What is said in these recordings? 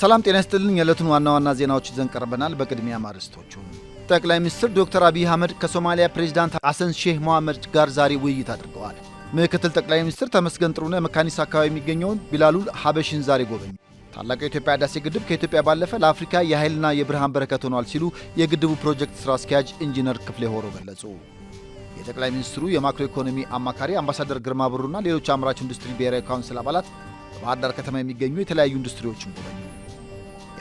ሰላም ጤና ይስጥልኝ። የዕለቱን ዋና ዜናዎች ይዘን ቀርበናል። በቅድሚያ ማርስቶቹ ጠቅላይ ሚኒስትር ዶክተር አብይ አህመድ ከሶማሊያ ፕሬዝዳንት ሐሰን ሼህ መሐመድ ጋር ዛሬ ውይይት አድርገዋል። ምክትል ጠቅላይ ሚኒስትር ተመስገን ጥሩነህ መካኒሳ አካባቢ የሚገኘውን ቢላሉል ሐበሺን ዛሬ ጎበኙ። ታላቁ የኢትዮጵያ ህዳሴ ግድብ ከኢትዮጵያ ባለፈ ለአፍሪካ የኃይልና የብርሃን በረከት ሆኗል ሲሉ የግድቡ ፕሮጀክት ስራ አስኪያጅ ኢንጂነር ክፍሌ ሆሮ ገለጹ። የጠቅላይ ሚኒስትሩ የማክሮ ኢኮኖሚ አማካሪ አምባሳደር ግርማ ብሩና ሌሎች አምራች ኢንዱስትሪ ብሔራዊ ካውንስል አባላት በባህር ዳር ከተማ የሚገኙ የተለያዩ ኢንዱስትሪዎችን ጎበኙ።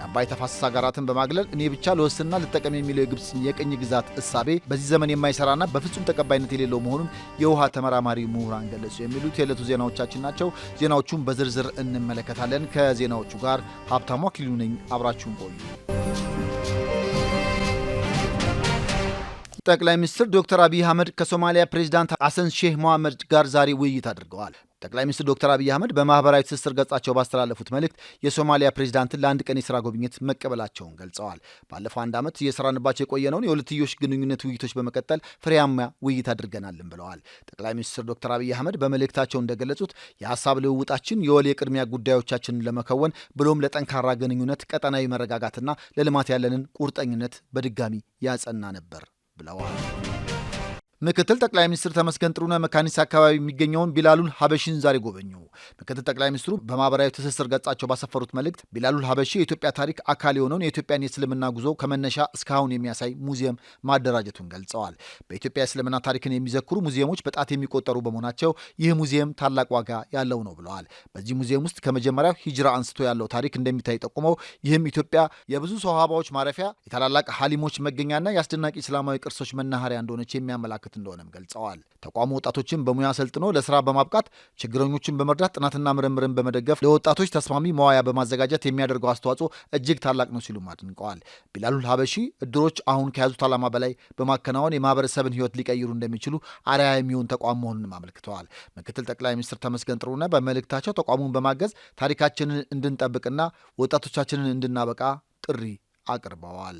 የአባይ ተፋሰስ ሀገራትን በማግለል እኔ ብቻ ለወስንና ልጠቀም የሚለው የግብጽ የቅኝ ግዛት እሳቤ በዚህ ዘመን የማይሰራና በፍጹም ተቀባይነት የሌለው መሆኑን የውሃ ተመራማሪ ምሁራን ገለጹ። የሚሉት የዕለቱ ዜናዎቻችን ናቸው። ዜናዎቹን በዝርዝር እንመለከታለን። ከዜናዎቹ ጋር ሀብታሙ አክሊሉ ነኝ። አብራችሁን ቆዩ። ጠቅላይ ሚኒስትር ዶክተር አብይ አህመድ ከሶማሊያ ፕሬዝዳንት ሐሰን ሼህ መሐመድ ጋር ዛሬ ውይይት አድርገዋል። ጠቅላይ ሚኒስትር ዶክተር አብይ አህመድ በማህበራዊ ትስስር ገጻቸው ባስተላለፉት መልእክት የሶማሊያ ፕሬዝዳንትን ለአንድ ቀን የሥራ ጉብኝት መቀበላቸውን ገልጸዋል። ባለፈው አንድ ዓመት የሰራንባቸው የቆየነውን የሁለትዮሽ ግንኙነት ውይይቶች በመቀጠል ፍሬያማ ውይይት አድርገናልም ብለዋል። ጠቅላይ ሚኒስትር ዶክተር አብይ አህመድ በመልእክታቸው እንደገለጹት የሐሳብ ልውውጣችን የወል የቅድሚያ ጉዳዮቻችንን ለመከወን ብሎም ለጠንካራ ግንኙነት፣ ቀጠናዊ መረጋጋትና ለልማት ያለንን ቁርጠኝነት በድጋሚ ያጸና ነበር ብለዋል። ምክትል ጠቅላይ ሚኒስትር ተመስገን ጥሩነህ መካኒሳ አካባቢ የሚገኘውን ቢላሉል ሐበሺን ዛሬ ጎበኙ። ምክትል ጠቅላይ ሚኒስትሩ በማህበራዊ ትስስር ገጻቸው ባሰፈሩት መልእክት ቢላሉል ሐበሺ የኢትዮጵያ ታሪክ አካል የሆነውን የኢትዮጵያን የእስልምና ጉዞ ከመነሻ እስካሁን የሚያሳይ ሙዚየም ማደራጀቱን ገልጸዋል። በኢትዮጵያ የእስልምና ታሪክን የሚዘክሩ ሙዚየሞች በጣት የሚቆጠሩ በመሆናቸው ይህ ሙዚየም ታላቅ ዋጋ ያለው ነው ብለዋል። በዚህ ሙዚየም ውስጥ ከመጀመሪያው ሂጅራ አንስቶ ያለው ታሪክ እንደሚታይ ጠቁመው ይህም ኢትዮጵያ የብዙ ሰሃባዎች ማረፊያ፣ የታላላቅ ሐሊሞች መገኛና የአስደናቂ እስላማዊ ቅርሶች መናኸሪያ እንደሆነች የሚያመላክት እንደሆነም ገልጸዋል። ተቋሙ ወጣቶችን በሙያ ሰልጥኖ ለስራ በማብቃት ችግረኞችን በመርዳት ጥናትና ምርምርን በመደገፍ ለወጣቶች ተስማሚ መዋያ በማዘጋጀት የሚያደርገው አስተዋጽኦ እጅግ ታላቅ ነው ሲሉም አድንቀዋል። ቢላሉል ሐበሺ እድሮች አሁን ከያዙት ዓላማ በላይ በማከናወን የማህበረሰብን ሕይወት ሊቀይሩ እንደሚችሉ አርአያ የሚሆን ተቋም መሆኑንም አመልክተዋል። ምክትል ጠቅላይ ሚኒስትር ተመስገን ጥሩነህ በመልእክታቸው ተቋሙን በማገዝ ታሪካችንን እንድንጠብቅና ወጣቶቻችንን እንድናበቃ ጥሪ አቅርበዋል።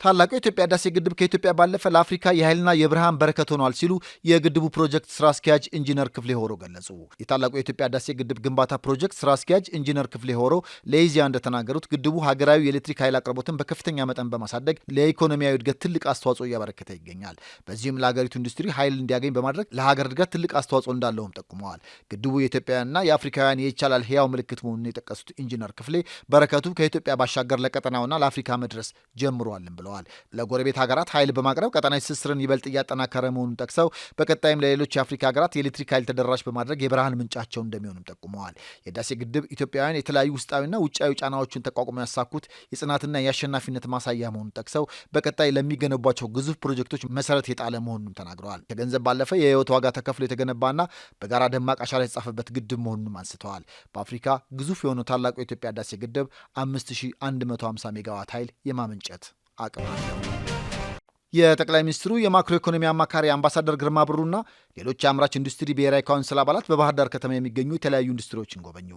ታላቁ የኢትዮጵያ ህዳሴ ግድብ ከኢትዮጵያ ባለፈ ለአፍሪካ የኃይልና የብርሃን በረከት ሆኗል ሲሉ የግድቡ ፕሮጀክት ስራ አስኪያጅ ኢንጂነር ክፍሌ ሆሮ ገለጹ። የታላቁ የኢትዮጵያ ህዳሴ ግድብ ግንባታ ፕሮጀክት ስራ አስኪያጅ ኢንጂነር ክፍሌ ሆሮ ለኢዜአ እንደተናገሩት ግድቡ ሀገራዊ የኤሌክትሪክ ኃይል አቅርቦትን በከፍተኛ መጠን በማሳደግ ለኢኮኖሚያዊ እድገት ትልቅ አስተዋጽኦ እያበረከተ ይገኛል። በዚህም ለሀገሪቱ ኢንዱስትሪ ኃይል እንዲያገኝ በማድረግ ለሀገር እድገት ትልቅ አስተዋጽኦ እንዳለውም ጠቁመዋል። ግድቡ የኢትዮጵያውያንና የአፍሪካውያን የይቻላል ህያው ምልክት መሆኑን የጠቀሱት ኢንጂነር ክፍሌ በረከቱ ከኢትዮጵያ ባሻገር ለቀጠናውና ለአፍሪካ መድረስ ጀምሯልም ብለዋል። ለጎረቤት ሀገራት ኃይል በማቅረብ ቀጠናዊ ትስስርን ይበልጥ እያጠናከረ መሆኑን ጠቅሰው በቀጣይም ለሌሎች የአፍሪካ ሀገራት የኤሌክትሪክ ኃይል ተደራሽ በማድረግ የብርሃን ምንጫቸው እንደሚሆኑም ጠቁመዋል። የህዳሴ ግድብ ኢትዮጵያውያን የተለያዩ ውስጣዊና ውጫዊ ጫናዎችን ተቋቁመው ያሳኩት የጽናትና የአሸናፊነት ማሳያ መሆኑን ጠቅሰው በቀጣይ ለሚገነቧቸው ግዙፍ ፕሮጀክቶች መሰረት የጣለ መሆኑንም ተናግረዋል። ከገንዘብ ባለፈ የህይወት ዋጋ ተከፍሎ የተገነባና በጋራ ደማቅ አሻራ የተጻፈበት ግድብ መሆኑንም አንስተዋል። በአፍሪካ ግዙፍ የሆነው ታላቁ የኢትዮጵያ ህዳሴ ግድብ 5150 ሜጋዋት ኃይል የማመንጨት አቅም አለው። የጠቅላይ ሚኒስትሩ የማክሮ ኢኮኖሚ አማካሪ አምባሳደር ግርማ ብሩና ሌሎች የአምራች ኢንዱስትሪ ብሔራዊ ካውንስል አባላት በባህር ዳር ከተማ የሚገኙ የተለያዩ ኢንዱስትሪዎችን ጎበኙ።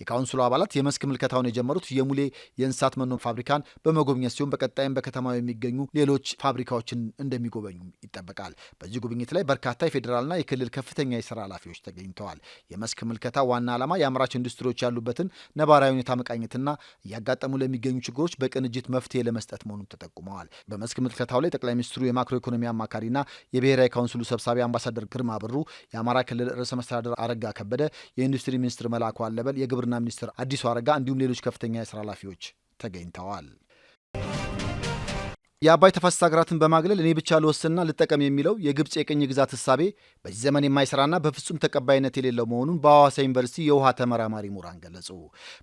የካውንስሉ አባላት የመስክ ምልከታውን የጀመሩት የሙሌ የእንስሳት መኖ ፋብሪካን በመጎብኘት ሲሆን በቀጣይም በከተማው የሚገኙ ሌሎች ፋብሪካዎችን እንደሚጎበኙ ይጠበቃል። በዚህ ጉብኝት ላይ በርካታ የፌዴራልና የክልል ከፍተኛ የስራ ኃላፊዎች ተገኝተዋል። የመስክ ምልከታ ዋና ዓላማ የአምራች ኢንዱስትሪዎች ያሉበትን ነባራዊ ሁኔታ መቃኘትና እያጋጠሙ ለሚገኙ ችግሮች በቅንጅት መፍትሄ ለመስጠት መሆኑን ተጠቁመዋል። በመስክ ምልከታው ላይ ጠቅላይ ሚኒስትሩ የማክሮ ኢኮኖሚ አማካሪና የብሔራዊ ካውንስሉ ሰብሳቢ አምባሳደር ግርማ ብሩ፣ የአማራ ክልል ርዕሰ መስተዳድር አረጋ ከበደ፣ የኢንዱስትሪ ሚኒስትር መላኩ አለበል፣ የግብርና ሚኒስትር አዲሱ አረጋ እንዲሁም ሌሎች ከፍተኛ የስራ ኃላፊዎች ተገኝተዋል። የአባይ ተፋሰስ ሀገራትን በማግለል እኔ ብቻ ልወስንና ልጠቀም የሚለው የግብጽ የቅኝ ግዛት እሳቤ በዚህ ዘመን የማይሰራና በፍጹም ተቀባይነት የሌለው መሆኑን በሐዋሳ ዩኒቨርሲቲ የውሃ ተመራማሪ ምሁራን ገለጹ።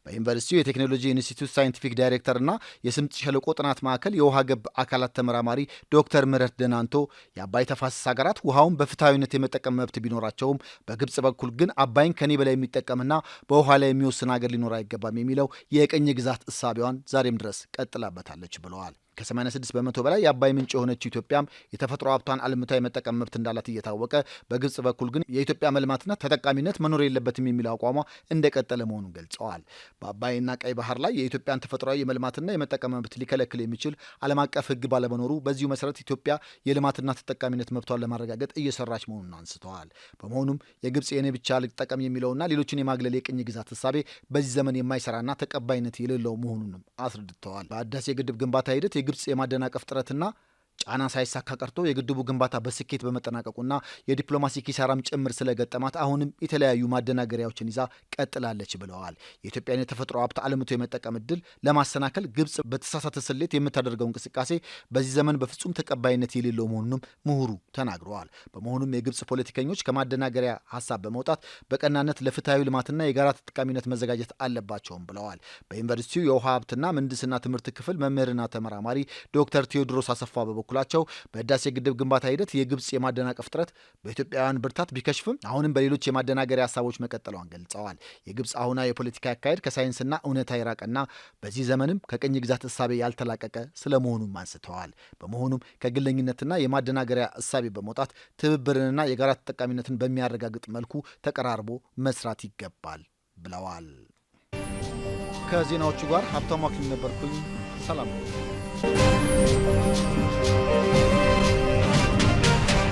በዩኒቨርሲቲው የቴክኖሎጂ ኢንስቲትዩት ሳይንቲፊክ ዳይሬክተርና የስምጥ ሸለቆ ጥናት ማዕከል የውሃ ገብ አካላት ተመራማሪ ዶክተር ምህረት ደናንቶ የአባይ ተፋሰስ ሀገራት ውሃውን በፍትሐዊነት የመጠቀም መብት ቢኖራቸውም በግብጽ በኩል ግን አባይን ከኔ በላይ የሚጠቀምና በውሃ ላይ የሚወስን ሀገር ሊኖር አይገባም የሚለው የቅኝ ግዛት እሳቤዋን ዛሬም ድረስ ቀጥላበታለች ብለዋል። ከ86 በመቶ በላይ የአባይ ምንጭ የሆነችው ኢትዮጵያም የተፈጥሮ ሀብቷን አልምታ የመጠቀም መብት እንዳላት እየታወቀ በግብጽ በኩል ግን የኢትዮጵያ መልማትና ተጠቃሚነት መኖር የለበትም የሚለው አቋሟ እንደቀጠለ መሆኑን ገልጸዋል። በአባይና ቀይ ባህር ላይ የኢትዮጵያን ተፈጥሯዊ የመልማትና የመጠቀም መብት ሊከለክል የሚችል ዓለም አቀፍ ሕግ ባለመኖሩ በዚሁ መሰረት ኢትዮጵያ የልማትና ተጠቃሚነት መብቷን ለማረጋገጥ እየሰራች መሆኑን አንስተዋል። በመሆኑም የግብጽ የኔ ብቻ ልጠቀም የሚለውና ሌሎችን የማግለል የቅኝ ግዛት ሀሳቤ በዚህ ዘመን የማይሰራና ተቀባይነት የሌለው መሆኑንም አስረድተዋል። በህዳሴ ግድብ ግንባታ ሂደት የግብጽ የማደናቀፍ ጥረትና ጫና ሳይሳካ ቀርቶ የግድቡ ግንባታ በስኬት በመጠናቀቁና የዲፕሎማሲ ኪሳራም ጭምር ስለገጠማት አሁንም የተለያዩ ማደናገሪያዎችን ይዛ ቀጥላለች ብለዋል። የኢትዮጵያን የተፈጥሮ ሀብት አልምቶ የመጠቀም እድል ለማሰናከል ግብጽ በተሳሳተ ስሌት የምታደርገው እንቅስቃሴ በዚህ ዘመን በፍጹም ተቀባይነት የሌለው መሆኑንም ምሁሩ ተናግረዋል። በመሆኑም የግብጽ ፖለቲከኞች ከማደናገሪያ ሀሳብ በመውጣት በቀናነት ለፍትሐዊ ልማትና የጋራ ተጠቃሚነት መዘጋጀት አለባቸውም ብለዋል። በዩኒቨርሲቲው የውሃ ሀብትና ምህንድስና ትምህርት ክፍል መምህርና ተመራማሪ ዶክተር ቴዎድሮስ አሰፋ በኩላቸው በህዳሴ ግድብ ግንባታ ሂደት የግብጽ የማደናቀፍ ጥረት በኢትዮጵያውያን ብርታት ቢከሽፍም አሁንም በሌሎች የማደናገሪያ ሀሳቦች መቀጠሏን ገልጸዋል። የግብጽ አሁናዊ የፖለቲካ አካሄድ ከሳይንስና እውነታ የራቀና በዚህ ዘመንም ከቅኝ ግዛት እሳቤ ያልተላቀቀ ስለመሆኑም አንስተዋል። በመሆኑም ከግለኝነትና የማደናገሪያ እሳቤ በመውጣት ትብብርንና የጋራ ተጠቃሚነትን በሚያረጋግጥ መልኩ ተቀራርቦ መስራት ይገባል ብለዋል። ከዜናዎቹ ጋር ሀብታሙ አክሊሉ ነበርኩኝ። ሰላም።